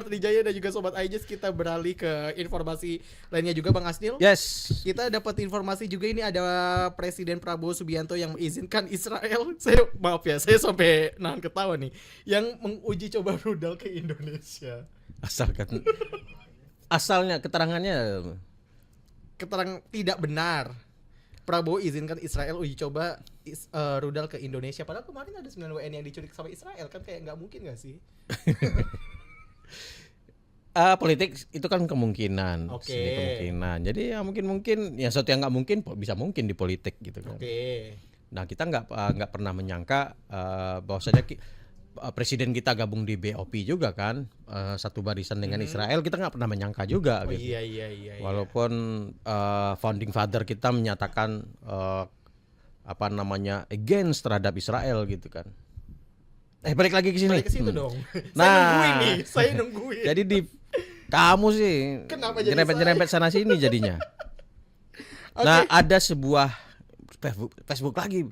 Trijaya dan juga Sobat Aijaz, kita beralih ke informasi lainnya juga Bang Asnil. Yes. Kita dapat informasi juga ini ada Presiden Prabowo Subianto yang mengizinkan Israel. Saya maaf ya, saya sampai nahan ketawa nih. Yang menguji coba rudal ke Indonesia. Asalnya keterangannya Keterangan tidak benar. Prabowo izinkan Israel uji coba rudal ke Indonesia. Padahal kemarin ada 9 WNI yang diculik sama Israel, kan kayak nggak mungkin nggak sih? politik itu kan kemungkinan. Oke. Seni kemungkinan. Jadi ya mungkin yang sesuatu yang nggak mungkin bisa mungkin di politik gitu kan. Oke. Nah kita nggak pernah menyangka bahwasanya presiden kita gabung di BOP juga kan, satu barisan dengan Israel, kita nggak pernah menyangka juga Oh gitu. iya. Walaupun founding father kita menyatakan against terhadap Israel gitu kan. Balik lagi ke sini. Balik ke situ dong. Nah, Saya nungguin. jadi kamu sih Kenapa jadi nyerempet sana sini jadinya. Nah, ada sebuah Facebook lagi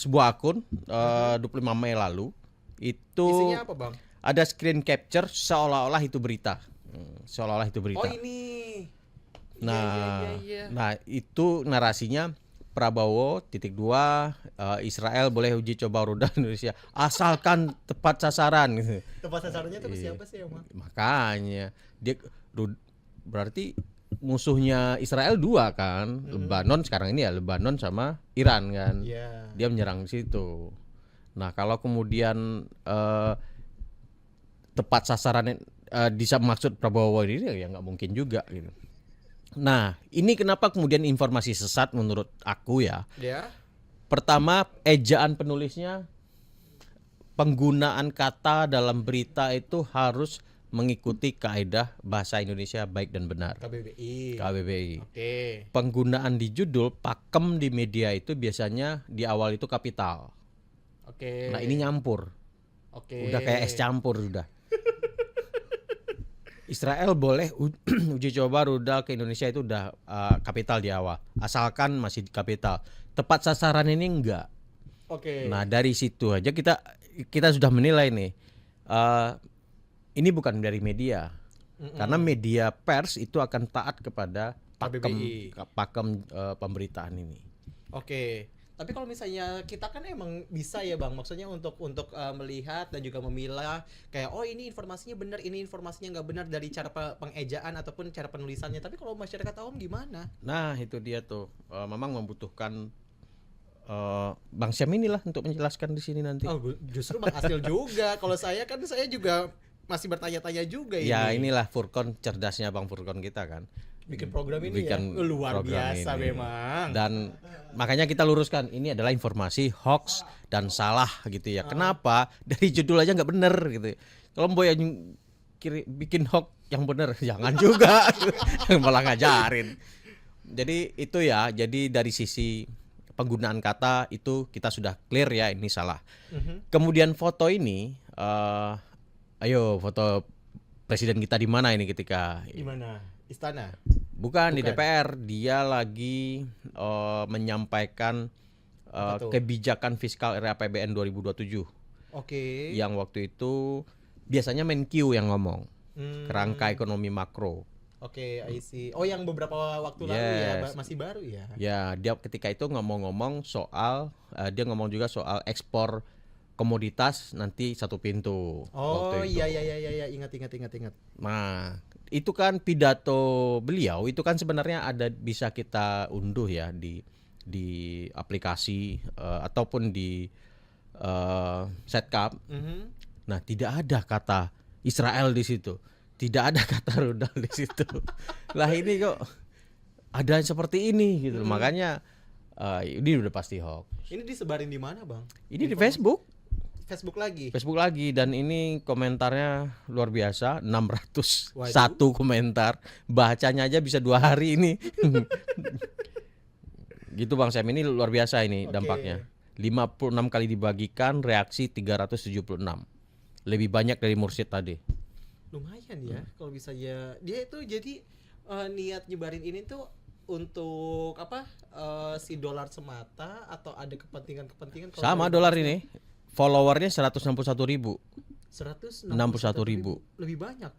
sebuah akun 25 Mei lalu itu isinya apa, Bang? ada screen capture seolah-olah itu berita. Oh ini. Iya. Nah itu narasinya Prabowo _2 Israel boleh uji coba rudal Indonesia asalkan tepat sasaran gitu. Tempat sasarannya tuh siapa sih, Bang? Makanya dia berarti musuhnya Israel dua kan, Lebanon sekarang ini ya, Lebanon sama Iran kan. Iya. Dia menyerang situ. Nah kalau kemudian tepat sasaran maksud Prabowo ini ya nggak mungkin juga gitu. Nah ini kenapa kemudian informasi sesat menurut aku ya. Ya. Pertama, ejaan penulisnya, penggunaan kata dalam berita itu harus mengikuti kaidah bahasa Indonesia baik dan benar. KBBI. Oke. Penggunaan di judul, pakem di media itu biasanya di awal itu kapital. Oke. Nah ini nyampur. Oke. Udah kayak es campur sudah. Israel boleh uji coba rudal ke Indonesia itu udah kapital di awal, asalkan masih kapital. Tepat sasaran ini enggak. Oke. Nah dari situ aja kita sudah menilai nih. Ini bukan dari media, karena media pers itu akan taat kepada pakem pemberitaan ini. Oke. Tapi kalau misalnya kita kan emang bisa ya Bang, maksudnya untuk melihat dan juga memilah kayak oh ini informasinya benar, ini informasinya nggak benar dari cara pengejaan ataupun cara penulisannya. Tapi kalau masyarakat awam gimana? Nah itu dia tuh, memang membutuhkan Bang Syam inilah untuk menjelaskan di sini nanti. Oh justru Bang Asnil juga. Kalau saya juga masih bertanya-tanya juga ini. Ya inilah Furkon, cerdasnya Bang Furkon kita kan. Bikin program ini luar biasa ini. memang. Dan makanya kita luruskan ini adalah informasi hoax dan salah gitu ya. Kenapa? Dari judul aja nggak bener gitu. Kalau mau yang bikin hoax yang bener jangan juga. Malah ngajarin. Jadi itu ya. Jadi dari sisi penggunaan kata itu kita sudah clear ya ini salah. Kemudian foto ini, ayo foto presiden kita di mana ini ketika? Di mana? Istana? Bukan, di DPR. Dia lagi menyampaikan kebijakan fiskal RAPBN 2027. Oke. Yang waktu itu biasanya Menkyu yang ngomong. Kerangka ekonomi makro. Oke, I see. Oh, yang beberapa waktu lalu ya, masih baru ya? Ya, dia ketika itu ngomong soal, dia ngomong juga soal ekspor komoditas nanti satu pintu. Oh iya, ingat. Nah, itu kan pidato beliau itu kan sebenarnya bisa kita unduh ya di aplikasi ataupun di Setcap. Nah, tidak ada kata Israel di situ. Tidak ada kata rudal di situ. Lah ini kok ada seperti ini gitu. Makanya ini udah pasti hoax. Ini disebarin di mana, Bang? Ini di Facebook. Facebook lagi Dan ini komentarnya luar biasa, 601 Waduh. komentar. Bacanya aja bisa 2 hari ini. Gitu Bang Sam, ini luar biasa ini dampaknya. 56 kali dibagikan, reaksi 376. Lebih banyak dari Mursyid tadi. Lumayan ya kalau bisa ya. Dia itu jadi niat nyebarin ini tuh untuk apa? Si dolar semata atau ada kepentingan? Sama dolar ini. followernya 161.000. 161.000. Lebih banyak.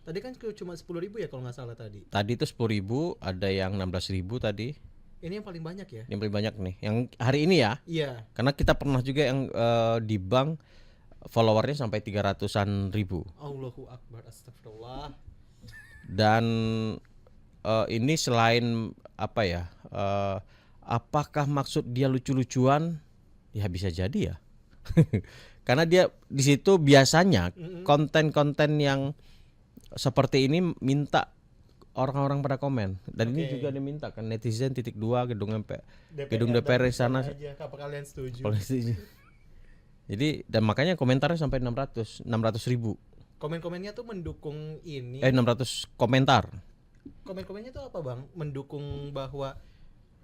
Tadi kan cuma 10.000 ya kalau nggak salah tadi. Tadi itu 10.000, ada yang 16.000 tadi. Ini yang paling banyak ya? Yang paling banyak nih, yang hari ini ya. Iya. Karena kita pernah juga yang di bank followernya sampai 300-an ribu. Allahu Akbar, astagfirullah. Dan ini selain apa ya? Apakah maksud dia lucu-lucuan? Ya bisa jadi ya. Karena dia di situ biasanya konten-konten yang seperti ini minta orang-orang pada komen. Dan ini juga diminta kan netizen .2 gedung DPR di sana. Apa kalian setuju? Jadi dan makanya komentarnya sampai 600 ribu. Komen-komennya tuh mendukung ini. 600 komentar. Komen-komennya tuh apa bang? Mendukung bahwa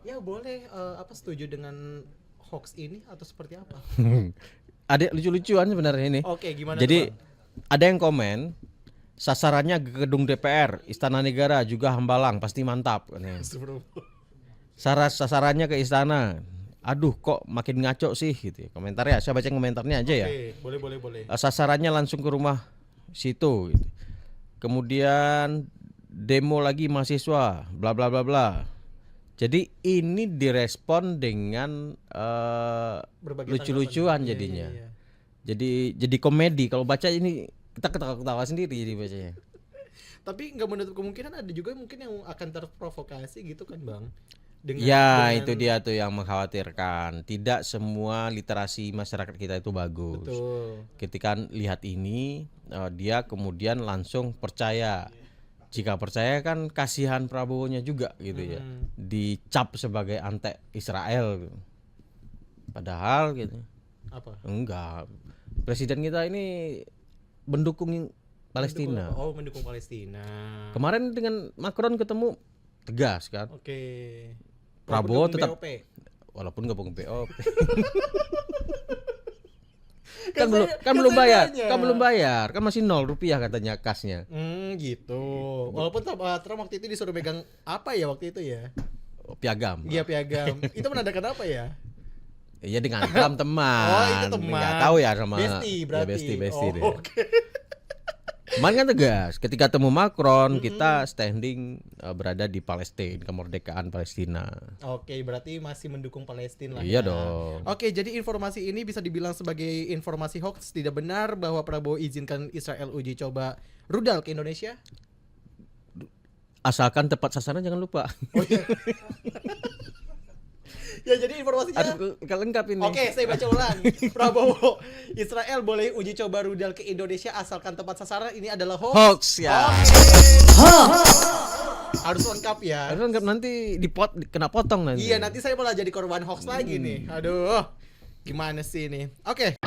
ya boleh setuju dengan hoax ini atau seperti apa? Ada lucu-lucuan sebenarnya ini. Oke, gimana? Jadi ada yang komen sasarannya ke gedung DPR, Istana Negara juga Hambalang pasti mantap. Sasarannya ke istana. Aduh kok makin ngaco sih gitu. Komentarnya saya baca komentarnya aja ya. Boleh. Sasarannya langsung ke rumah situ gitu. Kemudian demo lagi mahasiswa bla bla bla bla. Jadi ini direspon dengan lucu-lucuan jadinya. Iya. Jadi komedi. Kalau baca ini kita ketawa-ketawa sendiri jadi bacanya. Tapi nggak menutup kemungkinan ada juga mungkin yang akan terprovokasi gitu kan bang? Itu dia tuh yang mengkhawatirkan. Tidak semua literasi masyarakat kita itu bagus. Betul. Ketika lihat ini dia kemudian langsung percaya. Jika percaya kan kasihan Prabowo-nya juga gitu ya. Dicap sebagai anti Israel. Padahal gitu. Apa? Enggak. Presiden kita ini mendukung Palestina. Mendukung Palestina. Kemarin dengan Macron ketemu tegas kan. Oke. Prabowo tetap BOP. walaupun gabung BOP. kan belum bayar, kan masih 0 rupiah katanya kasnya. Gitu. Walaupun Trump waktu itu disuruh pegang apa ya waktu itu ya? Piagam. Iya piagam. Itu menandakan apa ya? Iya dengan Trump teman. Oh itu teman. Nggak tahu ya sama. Bestie berarti. Ya bestie deh. Oke. Kemarin kan tegas, ketika temu Macron kita standing berada di Palestina, kemerdekaan Palestina. Oke, berarti masih mendukung Palestina lah. Iya ya. dong. Oke, jadi informasi ini bisa dibilang sebagai informasi hoax, tidak benar bahwa Prabowo izinkan Israel uji coba rudal ke Indonesia. Asalkan tepat sasaran jangan lupa. Oh, iya. Ya jadi informasinya lengkap ini. Oke, saya baca ulang. Prabowo, Israel boleh uji coba rudal ke Indonesia asalkan tepat sasaran. Ini adalah hoax. Ya. Harus lengkap ya. Harus lengkap, nanti kena potong nanti. Iya, nanti saya malah jadi korban hoax lagi nih. Aduh. Gimana sih ini? Oke.